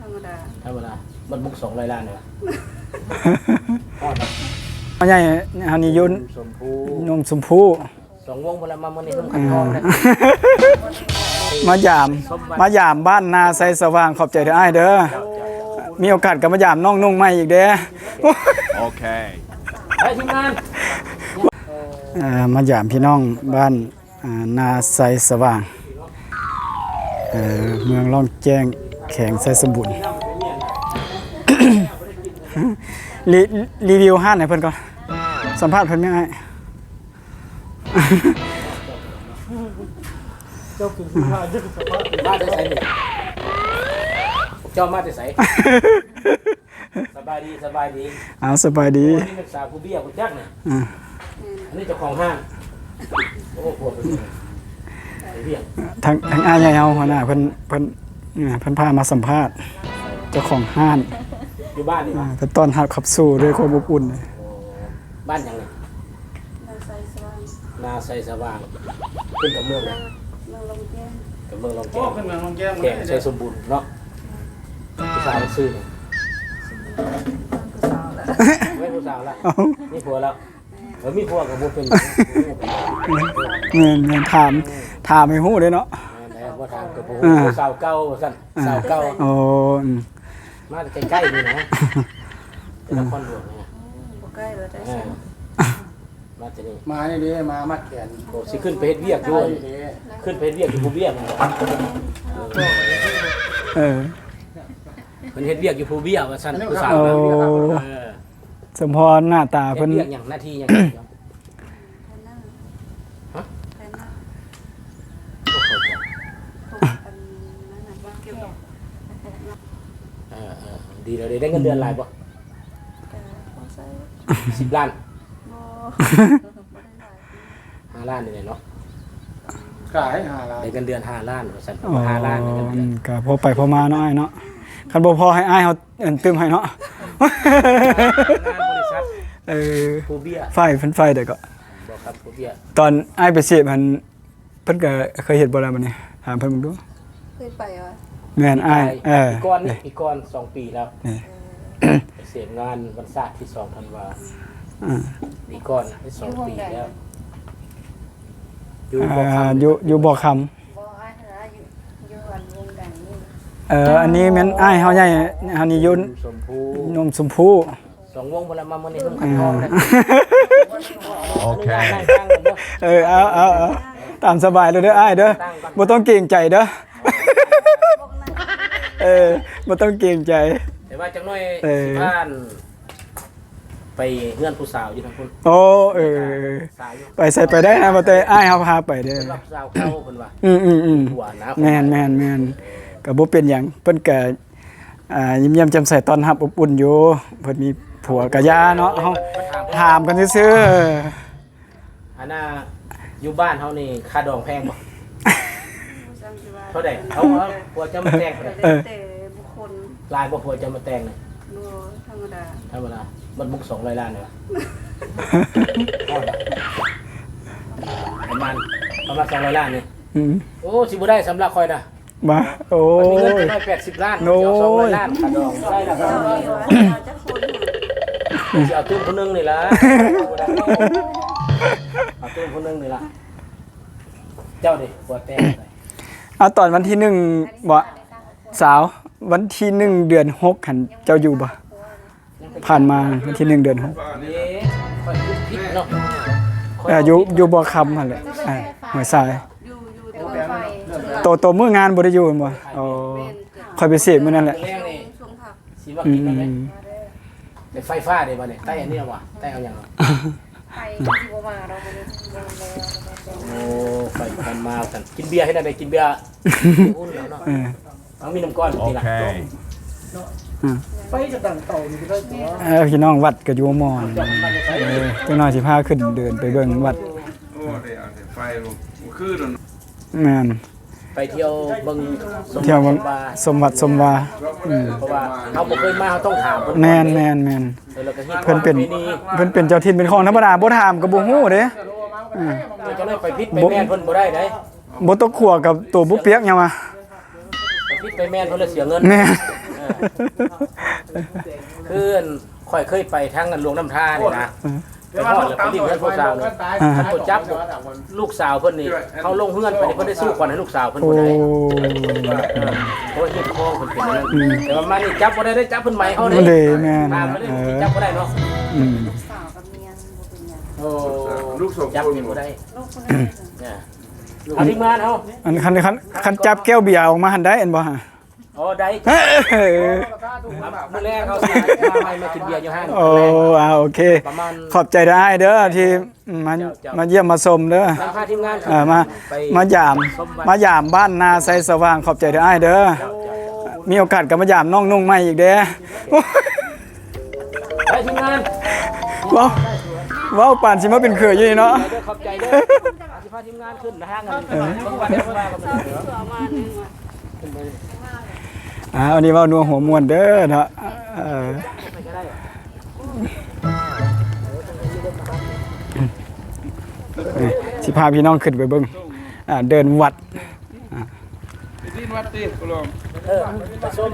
ธรรมดามันบุก200 ล้านเลยวะ ใหญ่อันนี้ยุ่น ชมพู นมชมพู 2 วงพละมามื้อนี้นุ่มขันทองนะ มายามบ้านนาไซสว่างขอบใจเด้ออ้ายเด้อมีโอกาสก็มายามน้องนุ่งใหม่อีกเด้อ โอเค ไปทีมงาน มายามพี่น้องบ้านนาไซสว่างเมืองร่องแจ้งแข็งไซสมบูรณ์ รีวิวห้านให้เพิ่นก่อนสัมภาษณ์เพิ่นแม่อ้าย เจ้าคือมาจะใส่นี่เจ้ามาจะใส่สบายดี เอาสบายดี นี่เป็นสาวผู้เบี้ยผู้จักเนี่ยอันนี้เจ้าของห้างโอ้โหเบี้ย ทางอ้ายใหญ่เฮาหัวหน้าเพิ่นพามาสัมภาษณ์เจ้าของห้าน อยู่บ้านนี่ เพิ่นต้อนรับขับสู่ด้วยความอบอุ่น บ้านยังไง นาไซสว่าง นาไซสว่างขึ้นกับเมือง เมืองลงแก้ม กับเมืองลองแก้มแก่ใช้สมบูรณ์เนาะผู้สาวซื้อ ผู้สาวแล้ว ไม่ผู้สาวละมีผัวแล้วมีผัวกับบุเป็น เงินถามให้ฮู้เด้เนาะ ว่าถามกับผู้สาวเก่าสั่นสาวเก่า โอ้ มาใกล้ๆนี่นะเป็นนครหลวงนะ บ่ใกล้แล้วได้ มาจะนี่ มานี่ดิมามัดแขน โอ้สิขึ้นไปเฮ็ดเวียกอยู่ขึ้นไปเฮ็ดเวียกอยู่ผู้เบี้ยมัน มันเฮ็ดเวียกอยู่ผู้เบี้ยว่าซั่นผู้สาวนะสมพรหน้าตา เฮ็ เพิ่ ด น เวียกหยังหน้าที่หยัง แพนน่าแพนน่านั่นน่ะว่าเกี่ยวกับ ดีแล้วได้เงินเดือนหลายบ่ บ่ใส่ 10 ล้าน บ่ 5 ล้านนี่เนาะ กายหาลาย ได้เงินเดือน5 ล้านว่าซั่น อ๋อ 5 ล้านเงินเดือน ก็พอไปพอมาเนาะอ้ายเนาะคันบ่พอให้อ้ายเฮาตึมให้เนาะ งานบริษัทผู้เบี้ย ไฟเด้อก็ บ่ครับผู้เบี้ย ตอนอ้ายไปเสพหันเพิ่นก็เคยเฮ็ดบ่ล่ะบัดนี้ถามเพิ่นมึงดู เคยไปวะ แม่นอ้ายปีก่อน2 ปีแล้ว นี่ ไปเสพงานวันศาสตร์ที่2ธันวา อ่า ปีก่อนได้2 ปีแล้วอยู่บ่คำ บ่อ้ายนะอยู่อันวงดังนี่ อันนี้แม่นอ้ายเฮาใหญ่อันนี้ยุ่น ชมพู นมชมพู 2 วงพละมามื้อนี้นุ่มขันทองนะ โอเค เอาตามสบายเลยเด้ออ้ายเด้อบ่ต้องเกรงใจเด้อบ่ต้องเกรงใจ แต่ว่าจังน้อยสิพานไปเฮือนผู้สาวอยู่ทางพุ่น โอ้สาวอยู่ ไปใส่ไปได้นะบ่แต่อ้ายเฮาพาไปเด้อ สำหรับสาวเข้าเพิ่นว่า หัวนะ แม่นก็บ่เป็นหยังเพิ่นก็ยิ้มแย้มแจ่มใสต้อนรับอบอุ่นอยู่เพิ่นมีผัวกะยาเนาะเฮาถามกันซื่อ อันน่ะอยู่บ้านเฮานี่ค่าดองแพงบ่ จังสิว่า เท่าใดเขาผัวจะมาแต่งเท่าใด แต่บุคคล ลายบ่ผัวจะมาแต่งนี่ บ่ธรรมดา ธรรมดามันบุก200 ล้านเลยวะประมาณ200 ล้านนี่ ๆ โอ้สิบ่ได้สำหรับข่อยนะ มาโอ้ มันมีเงิน ย จะได้80 ล้าน โอ้ย จะเอา200 ล้านค่าดองได้ละครับ จะคน สิเอาตุ้มผู้นึงนี่ล่ะเอาตุ้มผู้นึงนี่ล่ะเจ้าดิผัวแต่งอะไร เอาตอนวันที่1บ่สาววันที่1เดือน6หั่นเจ้าอยู่บ่ผ่านมาวันที่1เดือน6 นี่ข่อยผิดเนาะ อยู่บ่คำหั่นแหละหวยทราย อยู่แต่ว่าไฟ โตมื้องานบ่ได้อยู่แม่นบ่อ๋อค่อยไปเสพมื้อนั่นแหละ แรงนี่ ช่วงผัก สิว่ากินได้ไหมแต่ไฟฟ้าได้บ่เนี่ยใต้อันนี้วะใต้เอาหยัง ไฟที่บ่มาเราบ่ได้ยังแล้ว โอ้ไฟกันมากันกินเบียร์ให้ได้กินเบียร์อุ่นแล้วเนาะเอามีน้ำก้อนทีละ ไฟจะตั้งเต่านี่ก็ได้ตัว พี่น้องวัดก็อยู่หมอนจังน้อยสิพาขึ้นเดินไปเบิ่งวัด โอ้ได้เอาแต่ไฟลงคือโดน แม่น ไปเที่ยวเบิ่ง เที่ยวสมวัดสมวา เพราะว่าเขาบ่เคยมาเขาต้องถาม แม่นเพิ่นเป็นเจ้าถิ่นเป็นของธรรมดาบ่ถามก็บ่ฮู้เด้ จะได้ไปพิษไปแม่นเพิ่นบ่ได้เด้ บ่ตกขัวกับตัวบุเปียกหยังวะ ไปพิษไปแม่นเพิ่นเลยเสียเงิน แม่ คือข่อยเคยไปทางกันลงน้ำท่านี่นะไปฮอดแล้วไปดิ้นเพื่อนผู้สาวเนี่ยท่านผู้จับลูกสาวเพิ่นนี่เขาลงเฮือนไปเพิ่นได้สู้ก่อนให้ลูกสาวเพิ่น โอ้ บ่ได้เพราะเฮ็ดคองเพิ่นเป็นอย่างนั้นแต่ว่ามานี่จับบ่ได้จับเพิ่นใหม่เฮา บ่ได้แม่น ตามมาได้จับบ่ได้เนาะ สาวกับเมียบ่เป็นหยัง โอ้ ลูกสอง จับ คน นี่บ่ได้ ลูกคนนี้ เนี่ยเอาทีมงานเฮา อันคันจับแก้วเบียร์ออกมาหันได้เห็นบ่ฮะ อ๋อได้ เอ้ย มื้อแรกเขาสิมาใหม่มากินเบียร์อยู่ห้าง โอ้โอเค ประมาณ ขอบใจได้เด้อที่มาเยี่ยมมาชมเด้อ ทางพาทีมงาน มายามบ้านนาไซสว่างขอบใจได้เด้อมีโอกาสก็มายามน้องนุ่งใหม่อีกเด้อ ไปทีมงาน ว้าวป่านสิมาเป็นเขยอยู่นี่เนาะ เด้อขอบใจเด้อสิพาทีมงานขึ้นทางกันบางวันเดี๋ยวว่ากัน ตัวมานึงว่ะ วันนี้เว้านัวหัวม่วนเด้อเนาะสิพาพี่น้องขึ้นไปเบิ่งเดินวัด ดิ้นวัดตีกูลอง ไปส้ม